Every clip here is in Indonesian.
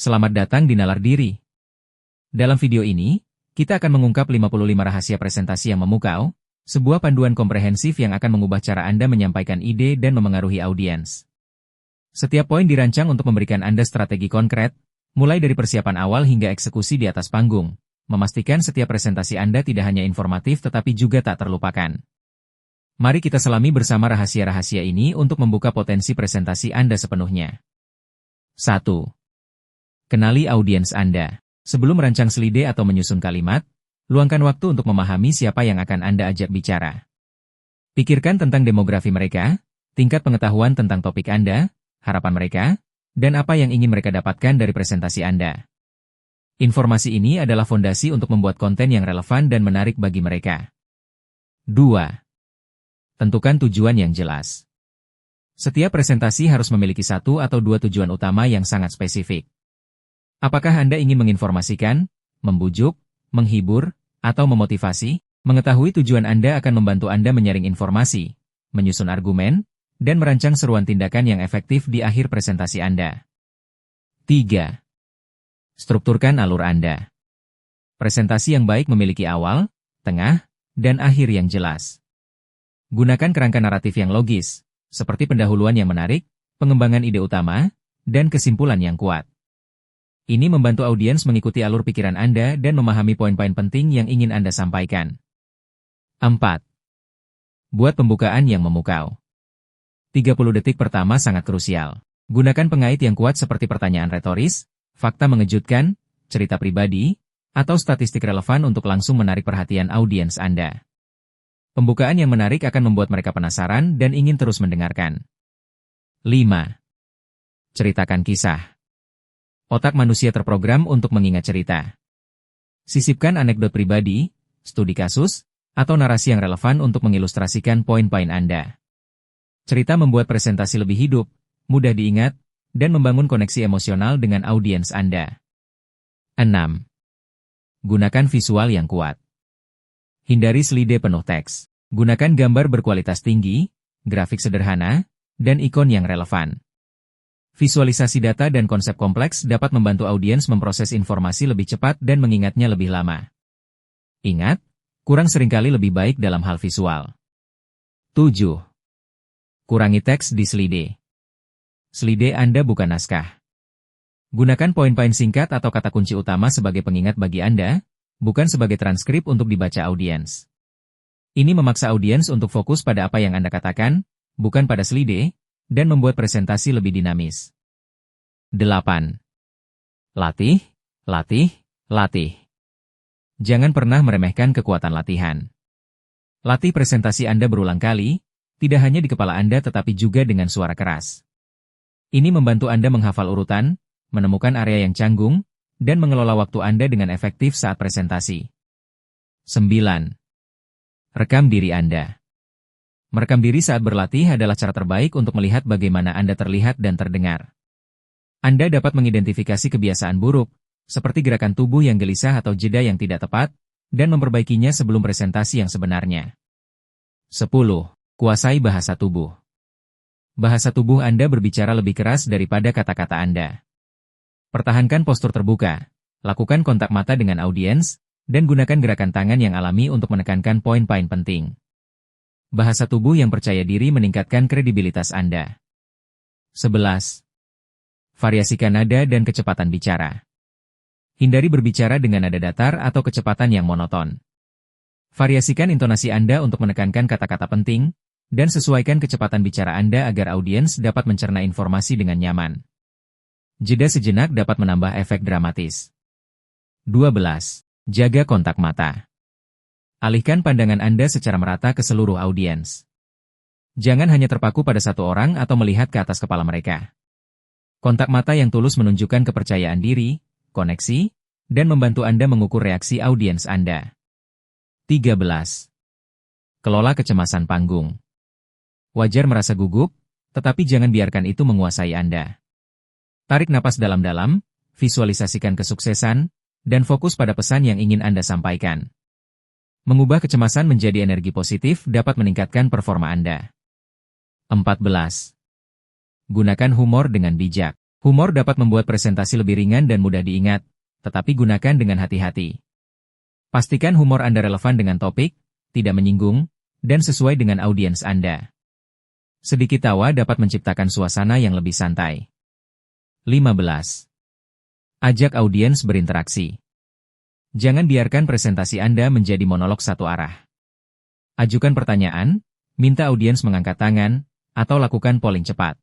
Selamat datang di Nalar Diri. Dalam video ini, kita akan mengungkap 55 rahasia presentasi yang memukau, sebuah panduan komprehensif yang akan mengubah cara Anda menyampaikan ide dan memengaruhi audiens. Setiap poin dirancang untuk memberikan Anda strategi konkret, mulai dari persiapan awal hingga eksekusi di atas panggung, memastikan setiap presentasi Anda tidak hanya informatif tetapi juga tak terlupakan. Mari kita selami bersama rahasia-rahasia ini untuk membuka potensi presentasi Anda sepenuhnya. 1. Kenali audiens Anda. Sebelum merancang slide atau menyusun kalimat, luangkan waktu untuk memahami siapa yang akan Anda ajak bicara. Pikirkan tentang demografi mereka, tingkat pengetahuan tentang topik Anda, harapan mereka, dan apa yang ingin mereka dapatkan dari presentasi Anda. Informasi ini adalah fondasi untuk membuat konten yang relevan dan menarik bagi mereka. 2. Tentukan tujuan yang jelas. Setiap presentasi harus memiliki satu atau dua tujuan utama yang sangat spesifik. Apakah Anda ingin menginformasikan, membujuk, menghibur, atau memotivasi? Mengetahui tujuan Anda akan membantu Anda menyaring informasi, menyusun argumen, dan merancang seruan tindakan yang efektif di akhir presentasi Anda. 3. Strukturkan alur Anda. Presentasi yang baik memiliki awal, tengah, dan akhir yang jelas. Gunakan kerangka naratif yang logis, seperti pendahuluan yang menarik, pengembangan ide utama, dan kesimpulan yang kuat. Ini membantu audiens mengikuti alur pikiran Anda dan memahami poin-poin penting yang ingin Anda sampaikan. 4. Buat pembukaan yang memukau. 30 detik pertama sangat krusial. Gunakan pengait yang kuat seperti pertanyaan retoris, fakta mengejutkan, cerita pribadi, atau statistik relevan untuk langsung menarik perhatian audiens Anda. Pembukaan yang menarik akan membuat mereka penasaran dan ingin terus mendengarkan. 5. Ceritakan kisah. Otak manusia terprogram untuk mengingat cerita. Sisipkan anekdot pribadi, studi kasus, atau narasi yang relevan untuk mengilustrasikan poin-poin Anda. Cerita membuat presentasi lebih hidup, mudah diingat, dan membangun koneksi emosional dengan audiens Anda. 6. Gunakan visual yang kuat. Hindari slide penuh teks. Gunakan gambar berkualitas tinggi, grafik sederhana, dan ikon yang relevan. Visualisasi data dan konsep kompleks dapat membantu audiens memproses informasi lebih cepat dan mengingatnya lebih lama. Ingat, kurang seringkali lebih baik dalam hal visual. 7. Kurangi teks di slide. Slide Anda bukan naskah. Gunakan poin-poin singkat atau kata kunci utama sebagai pengingat bagi Anda, bukan sebagai transkrip untuk dibaca audiens. Ini memaksa audiens untuk fokus pada apa yang Anda katakan, bukan pada slide, dan membuat presentasi lebih dinamis. 8. Latih, latih, latih. Jangan pernah meremehkan kekuatan latihan. Latih presentasi Anda berulang kali, tidak hanya di kepala Anda tetapi juga dengan suara keras. Ini membantu Anda menghafal urutan, menemukan area yang canggung, dan mengelola waktu Anda dengan efektif saat presentasi. 9. Rekam diri Anda. Merekam diri saat berlatih adalah cara terbaik untuk melihat bagaimana Anda terlihat dan terdengar. Anda dapat mengidentifikasi kebiasaan buruk, seperti gerakan tubuh yang gelisah atau jeda yang tidak tepat, dan memperbaikinya sebelum presentasi yang sebenarnya. 10. Kuasai bahasa tubuh. Bahasa tubuh Anda berbicara lebih keras daripada kata-kata Anda. Pertahankan postur terbuka, lakukan kontak mata dengan audiens, dan gunakan gerakan tangan yang alami untuk menekankan poin-poin penting. Bahasa tubuh yang percaya diri meningkatkan kredibilitas Anda. 11. Variasikan nada dan kecepatan bicara. Hindari berbicara dengan nada datar atau kecepatan yang monoton. Variasikan intonasi Anda untuk menekankan kata-kata penting, dan sesuaikan kecepatan bicara Anda agar audiens dapat mencerna informasi dengan nyaman. Jeda sejenak dapat menambah efek dramatis. 12. Jaga kontak mata. Alihkan pandangan Anda secara merata ke seluruh audiens. Jangan hanya terpaku pada satu orang atau melihat ke atas kepala mereka. Kontak mata yang tulus menunjukkan kepercayaan diri, koneksi, dan membantu Anda mengukur reaksi audiens Anda. 13. Kelola kecemasan panggung. Wajar merasa gugup, tetapi jangan biarkan itu menguasai Anda. Tarik napas dalam-dalam, visualisasikan kesuksesan, dan fokus pada pesan yang ingin Anda sampaikan. Mengubah kecemasan menjadi energi positif dapat meningkatkan performa Anda. 14. Gunakan humor dengan bijak. Humor dapat membuat presentasi lebih ringan dan mudah diingat, tetapi gunakan dengan hati-hati. Pastikan humor Anda relevan dengan topik, tidak menyinggung, dan sesuai dengan audiens Anda. Sedikit tawa dapat menciptakan suasana yang lebih santai. 15. Ajak audiens berinteraksi. Jangan biarkan presentasi Anda menjadi monolog satu arah. Ajukan pertanyaan, minta audiens mengangkat tangan, atau lakukan polling cepat.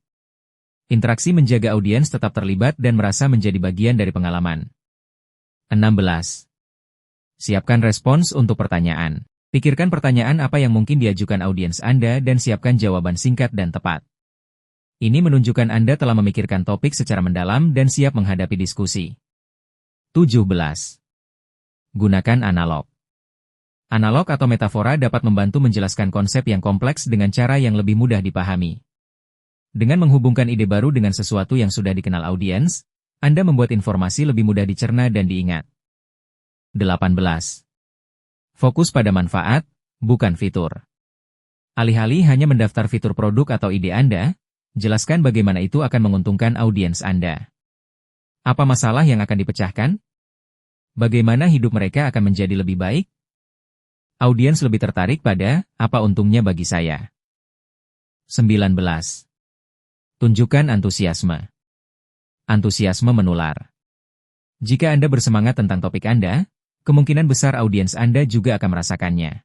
Interaksi menjaga audiens tetap terlibat dan merasa menjadi bagian dari pengalaman. 16. Siapkan respons untuk pertanyaan. Pikirkan pertanyaan apa yang mungkin diajukan audiens Anda dan siapkan jawaban singkat dan tepat. Ini menunjukkan Anda telah memikirkan topik secara mendalam dan siap menghadapi diskusi. 17. Gunakan analog. Analog atau metafora dapat membantu menjelaskan konsep yang kompleks dengan cara yang lebih mudah dipahami. Dengan menghubungkan ide baru dengan sesuatu yang sudah dikenal audiens, Anda membuat informasi lebih mudah dicerna dan diingat. 18. Fokus pada manfaat, bukan fitur. Alih-alih hanya mendaftar fitur produk atau ide Anda, jelaskan bagaimana itu akan menguntungkan audiens Anda. Apa masalah yang akan dipecahkan? Bagaimana hidup mereka akan menjadi lebih baik? Audiens lebih tertarik pada, apa untungnya bagi saya? 19. Tunjukkan antusiasme. Antusiasme menular. Jika Anda bersemangat tentang topik Anda, kemungkinan besar audiens Anda juga akan merasakannya.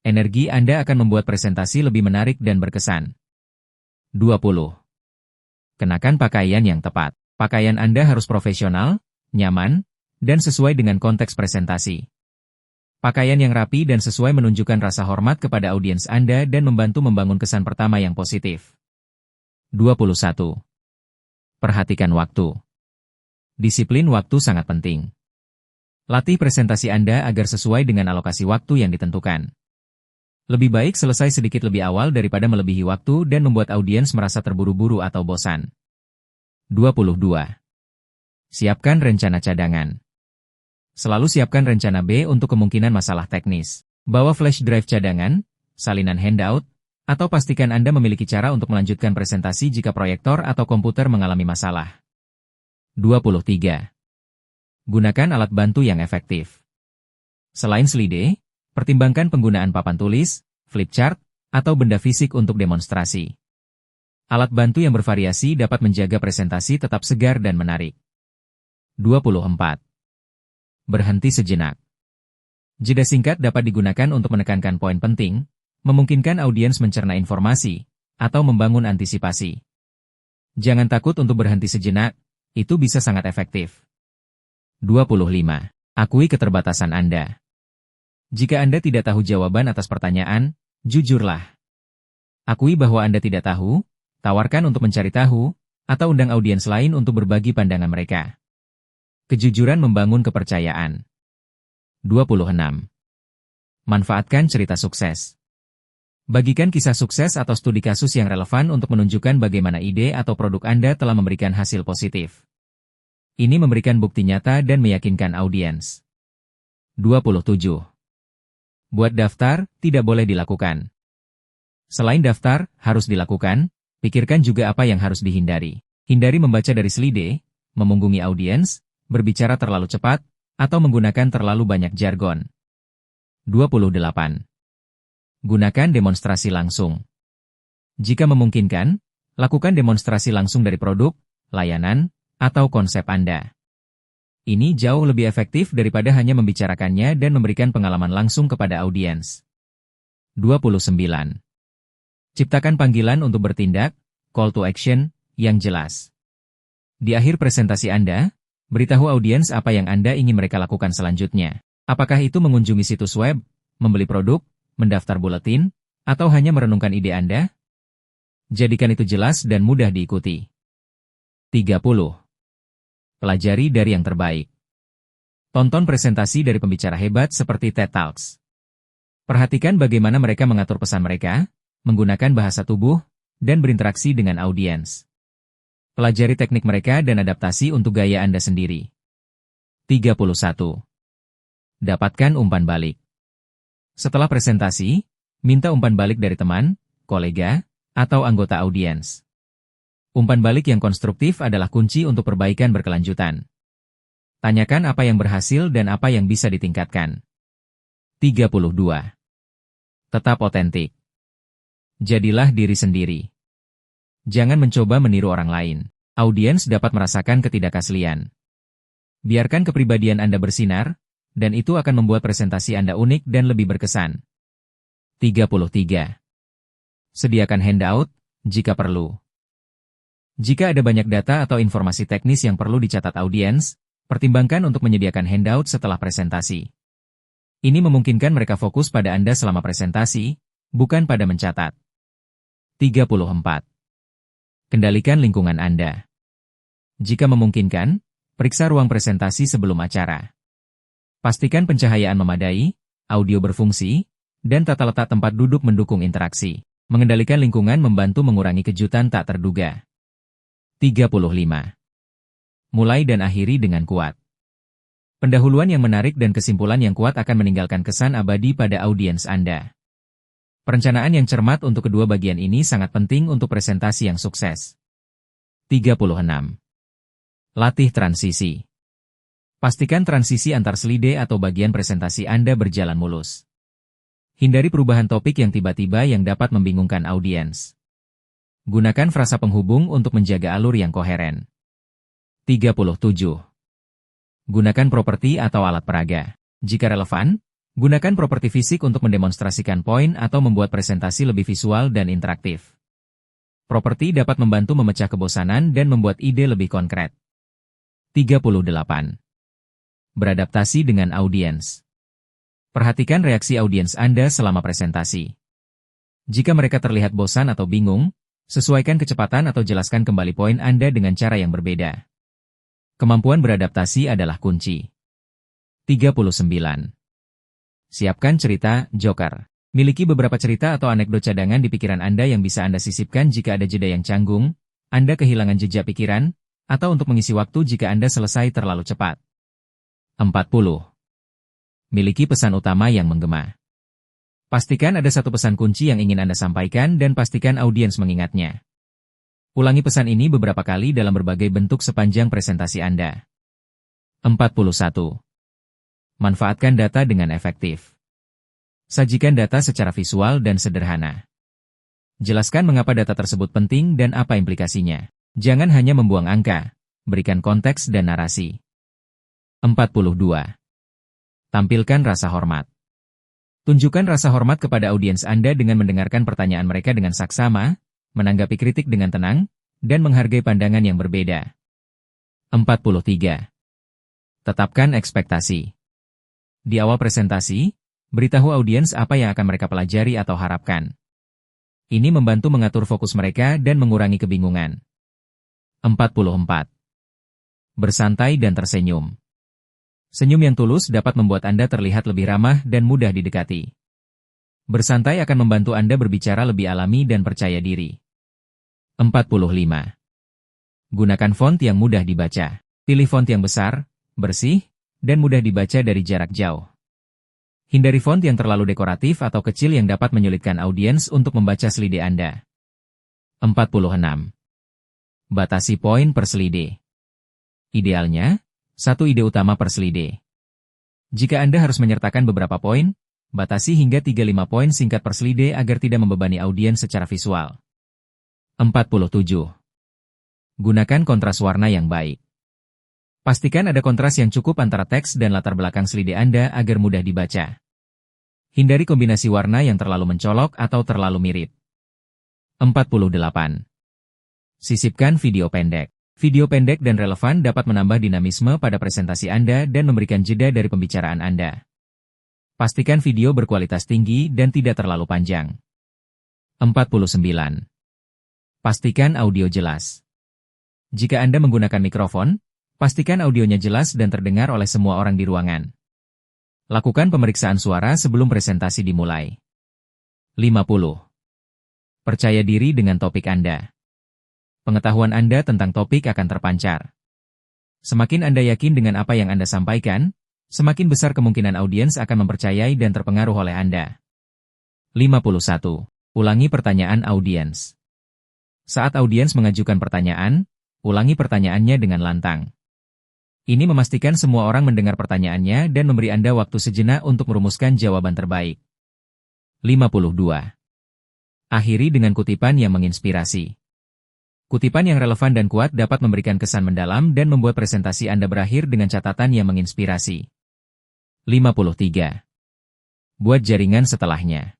Energi Anda akan membuat presentasi lebih menarik dan berkesan. 20. Kenakan pakaian yang tepat. Pakaian Anda harus profesional, nyaman, dan sesuai dengan konteks presentasi. Pakaian yang rapi dan sesuai menunjukkan rasa hormat kepada audiens Anda dan membantu membangun kesan pertama yang positif. 21. Perhatikan waktu. Disiplin waktu sangat penting. Latih presentasi Anda agar sesuai dengan alokasi waktu yang ditentukan. Lebih baik selesai sedikit lebih awal daripada melebihi waktu dan membuat audiens merasa terburu-buru atau bosan. 22. Siapkan rencana cadangan. Selalu siapkan rencana B untuk kemungkinan masalah teknis. Bawa flash drive cadangan, salinan handout, atau pastikan Anda memiliki cara untuk melanjutkan presentasi jika proyektor atau komputer mengalami masalah. 23. Gunakan alat bantu yang efektif. Selain slide, pertimbangkan penggunaan papan tulis, flip chart, atau benda fisik untuk demonstrasi. Alat bantu yang bervariasi dapat menjaga presentasi tetap segar dan menarik. 24. Berhenti sejenak. Jeda singkat dapat digunakan untuk menekankan poin penting, memungkinkan audiens mencerna informasi, atau membangun antisipasi. Jangan takut untuk berhenti sejenak, itu bisa sangat efektif. 25. Akui keterbatasan Anda. Jika Anda tidak tahu jawaban atas pertanyaan, jujurlah. Akui bahwa Anda tidak tahu, tawarkan untuk mencari tahu, atau undang audiens lain untuk berbagi pandangan mereka. Kejujuran membangun kepercayaan. 26. Manfaatkan cerita sukses. Bagikan kisah sukses atau studi kasus yang relevan untuk menunjukkan bagaimana ide atau produk Anda telah memberikan hasil positif. Ini memberikan bukti nyata dan meyakinkan audiens. 27. Buat daftar, tidak boleh dilakukan. Selain daftar, harus dilakukan, pikirkan juga apa yang harus dihindari. Hindari membaca dari slide, memunggungi audiens, berbicara terlalu cepat, atau menggunakan terlalu banyak jargon. 28. Gunakan demonstrasi langsung. Jika memungkinkan, lakukan demonstrasi langsung dari produk, layanan, atau konsep Anda. Ini jauh lebih efektif daripada hanya membicarakannya dan memberikan pengalaman langsung kepada audiens. 29. Ciptakan panggilan untuk bertindak, call to action, yang jelas. Di akhir presentasi Anda, beritahu audiens apa yang Anda ingin mereka lakukan selanjutnya. Apakah itu mengunjungi situs web, membeli produk, mendaftar buletin, atau hanya merenungkan ide Anda? Jadikan itu jelas dan mudah diikuti. 30. Pelajari dari yang terbaik. Tonton presentasi dari pembicara hebat seperti TED Talks. Perhatikan bagaimana mereka mengatur pesan mereka, menggunakan bahasa tubuh, dan berinteraksi dengan audiens. Pelajari teknik mereka dan adaptasi untuk gaya Anda sendiri. 31. Dapatkan umpan balik. Setelah presentasi, minta umpan balik dari teman, kolega, atau anggota audiens. Umpan balik yang konstruktif adalah kunci untuk perbaikan berkelanjutan. Tanyakan apa yang berhasil dan apa yang bisa ditingkatkan. 32. Tetap otentik. Jadilah diri sendiri. Jangan mencoba meniru orang lain. Audiens dapat merasakan ketidakaslian. Biarkan kepribadian Anda bersinar, dan itu akan membuat presentasi Anda unik dan lebih berkesan. 33. Sediakan handout, jika perlu. Jika ada banyak data atau informasi teknis yang perlu dicatat audiens, pertimbangkan untuk menyediakan handout setelah presentasi. Ini memungkinkan mereka fokus pada Anda selama presentasi, bukan pada mencatat. 34. Kendalikan lingkungan Anda. Jika memungkinkan, periksa ruang presentasi sebelum acara. Pastikan pencahayaan memadai, audio berfungsi, dan tata letak tempat duduk mendukung interaksi. Mengendalikan lingkungan membantu mengurangi kejutan tak terduga. 35. Mulai dan akhiri dengan kuat. Pendahuluan yang menarik dan kesimpulan yang kuat akan meninggalkan kesan abadi pada audiens Anda. Perencanaan yang cermat untuk kedua bagian ini sangat penting untuk presentasi yang sukses. 36. Latih transisi. Pastikan transisi antar slide atau bagian presentasi Anda berjalan mulus. Hindari perubahan topik yang tiba-tiba yang dapat membingungkan audiens. Gunakan frasa penghubung untuk menjaga alur yang koheren. 37. Gunakan properti atau alat peraga. Jika relevan, gunakan properti fisik untuk mendemonstrasikan poin atau membuat presentasi lebih visual dan interaktif. Properti dapat membantu memecah kebosanan dan membuat ide lebih konkret. 38. Beradaptasi dengan audiens. Perhatikan reaksi audiens Anda selama presentasi. Jika mereka terlihat bosan atau bingung, sesuaikan kecepatan atau jelaskan kembali poin Anda dengan cara yang berbeda. Kemampuan beradaptasi adalah kunci. 39. Siapkan cerita, joker. Miliki beberapa cerita atau anekdot cadangan di pikiran Anda yang bisa Anda sisipkan jika ada jeda yang canggung, Anda kehilangan jejak pikiran, atau untuk mengisi waktu jika Anda selesai terlalu cepat. 40. Miliki pesan utama yang menggema. Pastikan ada satu pesan kunci yang ingin Anda sampaikan dan pastikan audiens mengingatnya. Ulangi pesan ini beberapa kali dalam berbagai bentuk sepanjang presentasi Anda. 41. Manfaatkan data dengan efektif. Sajikan data secara visual dan sederhana. Jelaskan mengapa data tersebut penting dan apa implikasinya. Jangan hanya membuang angka, berikan konteks dan narasi. 42. Tampilkan rasa hormat. Tunjukkan rasa hormat kepada audiens Anda dengan mendengarkan pertanyaan mereka dengan saksama, menanggapi kritik dengan tenang, dan menghargai pandangan yang berbeda. 43. Tetapkan ekspektasi. Di awal presentasi, beritahu audiens apa yang akan mereka pelajari atau harapkan. Ini membantu mengatur fokus mereka dan mengurangi kebingungan. 44. Bersantai dan tersenyum. Senyum yang tulus dapat membuat Anda terlihat lebih ramah dan mudah didekati. Bersantai akan membantu Anda berbicara lebih alami dan percaya diri. 45. Gunakan font yang mudah dibaca. Pilih font yang besar, bersih, dan mudah dibaca dari jarak jauh. Hindari font yang terlalu dekoratif atau kecil yang dapat menyulitkan audiens untuk membaca slide Anda. 46. Batasi poin per slide. Idealnya, satu ide utama per slide. Jika Anda harus menyertakan beberapa poin, batasi hingga 35 poin singkat per slide agar tidak membebani audiens secara visual. 47. Gunakan kontras warna yang baik. Pastikan ada kontras yang cukup antara teks dan latar belakang slide Anda agar mudah dibaca. Hindari kombinasi warna yang terlalu mencolok atau terlalu mirip. 48. Sisipkan video pendek. Video pendek dan relevan dapat menambah dinamisme pada presentasi Anda dan memberikan jeda dari pembicaraan Anda. Pastikan video berkualitas tinggi dan tidak terlalu panjang. 49. Pastikan audio jelas. Jika Anda menggunakan mikrofon, pastikan audionya jelas dan terdengar oleh semua orang di ruangan. Lakukan pemeriksaan suara sebelum presentasi dimulai. 50. Percaya diri dengan topik Anda. Pengetahuan Anda tentang topik akan terpancar. Semakin Anda yakin dengan apa yang Anda sampaikan, semakin besar kemungkinan audiens akan mempercayai dan terpengaruh oleh Anda. 51. Ulangi pertanyaan audiens. Saat audiens mengajukan pertanyaan, ulangi pertanyaannya dengan lantang. Ini memastikan semua orang mendengar pertanyaannya dan memberi Anda waktu sejenak untuk merumuskan jawaban terbaik. 52. Akhiri dengan kutipan yang menginspirasi. Kutipan yang relevan dan kuat dapat memberikan kesan mendalam dan membuat presentasi Anda berakhir dengan catatan yang menginspirasi. 53. Buat jaringan setelahnya.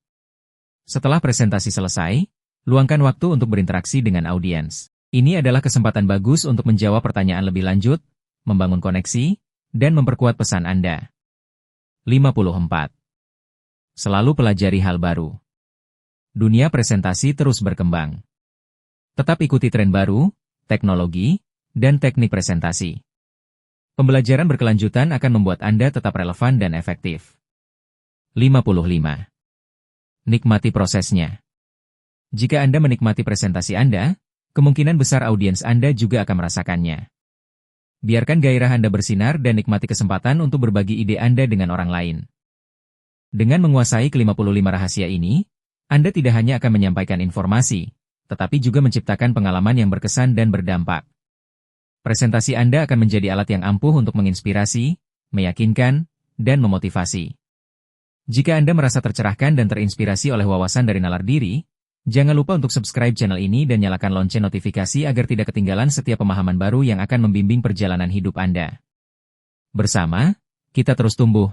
Setelah presentasi selesai, luangkan waktu untuk berinteraksi dengan audiens. Ini adalah kesempatan bagus untuk menjawab pertanyaan lebih lanjut, membangun koneksi, dan memperkuat pesan Anda. 54. Selalu pelajari hal baru. Dunia presentasi terus berkembang. Tetap ikuti tren baru, teknologi, dan teknik presentasi. Pembelajaran berkelanjutan akan membuat Anda tetap relevan dan efektif. 55. Nikmati prosesnya. Jika Anda menikmati presentasi Anda, kemungkinan besar audiens Anda juga akan merasakannya. Biarkan gairah Anda bersinar dan nikmati kesempatan untuk berbagi ide Anda dengan orang lain. Dengan menguasai ke-55 rahasia ini, Anda tidak hanya akan menyampaikan informasi, tetapi juga menciptakan pengalaman yang berkesan dan berdampak. Presentasi Anda akan menjadi alat yang ampuh untuk menginspirasi, meyakinkan, dan memotivasi. Jika Anda merasa tercerahkan dan terinspirasi oleh wawasan dari nalar diri, jangan lupa untuk subscribe channel ini dan nyalakan lonceng notifikasi agar tidak ketinggalan setiap pemahaman baru yang akan membimbing perjalanan hidup Anda. Bersama, kita terus tumbuh,